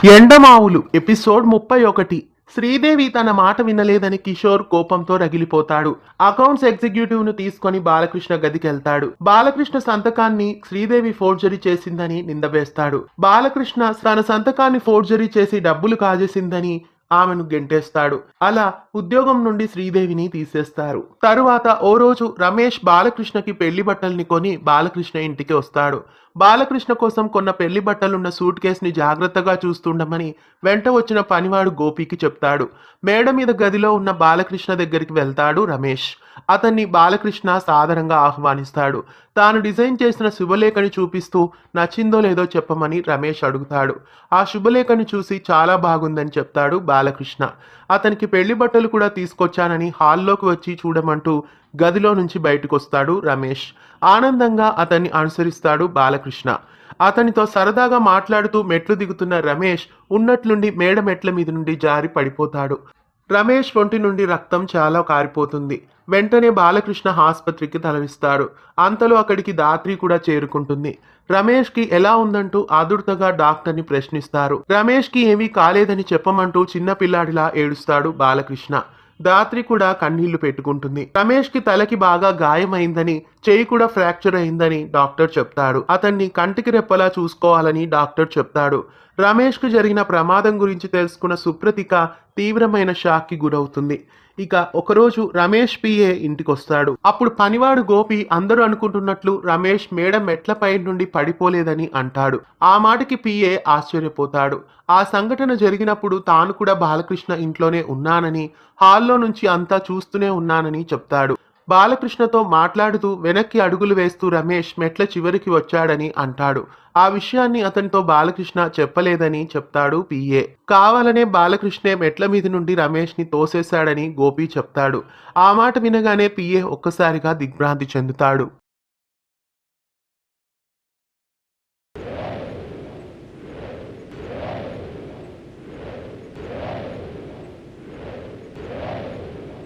ఎండమావులు episode 31. Sridevi తన మాట వినలేదని కిషోర్ కోపంతో రగిలిపోతాడు. అకౌంట్స్ ఎగ్జిక్యూటివ్ ను తీసుకొని బాలకృష్ణ గదికెళ్తాడు. బాలకృష్ణ సంతకాన్ని శ్రీదేవి ఫోర్జరీ చేసిందని నిందవేస్తాడు. బాలకృష్ణ తన సంతకాన్ని ఫోర్జరీ చేసి డబ్బులు కాజేసిందని ఆమెను గెంటేస్తాడు. అలా ఉద్యోగం నుండి శ్రీదేవిని తీసేస్తారు. తరువాత ఓ రోజు రమేష్ బాలకృష్ణకి పెళ్లి బట్టల్ని కొని బాలకృష్ణ ఇంటికి వస్తాడు. బాలకృష్ణ కోసం కొన్న పెళ్లి బట్టలున్న సూట్ కేసుని జాగ్రత్తగా చూస్తుండమని వెంట వచ్చిన పనివాడు గోపికి చెప్తాడు. మేడ మీద గదిలో ఉన్న బాలకృష్ణ దగ్గరికి వెళ్తాడు రమేష్. అతన్ని బాలకృష్ణ సాదరంగా ఆహ్వానిస్తాడు. తాను డిజైన్ చేసిన శుభలేఖని చూపిస్తూ నచ్చిందో లేదో చెప్పమని రమేష్ అడుగుతాడు. ఆ శుభలేఖని చూసి చాలా బాగుందని చెప్తాడు బాలకృష్ణ. అతనికి పెళ్లి బట్టలు కూడా తీసుకొచ్చానని హాల్లోకి వచ్చి చూడమంటూ గదిలో నుంచి బయటకొస్తాడు రమేష్. ఆనందంగా అతన్ని అనుసరిస్తాడు బాలకృష్ణ. అతనితో సరదాగా మాట్లాడుతూ మెట్లు దిగుతున్న రమేష్ ఉన్నట్లుండి మేడ మెట్ల మీద నుండి జారి పడిపోతాడు. రమేష్ ఒంటి నుండి రక్తం చాలా కారిపోతుంది. వెంటనే బాలకృష్ణ ఆసుపత్రికి తరలిస్తారు. అంతలో అక్కడికి దాత్రి కూడా చేరుకుంటుంది. రమేష్ కి ఎలా ఉందంటూ ఆదుర్తగా డాక్టర్ని ప్రశ్నిస్తారు. రమేష్ కి ఏమీ కాలేదని చెప్పమంటూ చిన్నపిల్లాడిలా ఏడుస్తాడు బాలకృష్ణ. దాత్రి కూడా కన్నీళ్లు పెట్టుకుంటుంది. రమేష్ కి తలకి బాగా గాయమైందని, చెయ్యి కూడా ఫ్రాక్చర్ అయిందని డాక్టర్ చెప్తాడు. అతన్ని కంటికి రెప్పలా చూసుకోవాలని డాక్టర్ చెప్తాడు. రమేష్ కు జరిగిన ప్రమాదం గురించి తెలుసుకున్న సుప్రతిక తీవ్రమైన షాక్ కి గురవుతుంది. ఇక ఒకరోజు రమేష్ పిఏ ఇంటికొస్తాడు. అప్పుడు పనివాడు గోపి అందరూ అనుకుంటున్నట్లు రమేష్ మేడ మెట్లపై నుండి పడిపోలేదని అంటాడు. ఆ మాటకి పిఏ ఆశ్చర్యపోతాడు. ఆ సంఘటన జరిగినప్పుడు తాను కూడా బాలకృష్ణ ఇంట్లోనే ఉన్నానని, హాల్లో నుంచి అంతా చూస్తూనే ఉన్నానని చెప్తాడు. బాలకృష్ణతో మాట్లాడుతూ వెనక్కి అడుగులు వేస్తూ రమేష్ మెట్ల చివరికి వచ్చాడని అంటాడు. ఆ విషయాన్ని అతనితో బాలకృష్ణ చెప్పలేదని చెప్తాడు పిఏ. కావాలనే బాలకృష్ణే మెట్ల మీద నుండి రమేష్ ని తోసేశాడని గోపి చెప్తాడు. ఆ మాట వినగానే పిఏ ఒక్కసారిగా దిగ్భ్రాంతి చెందుతాడు.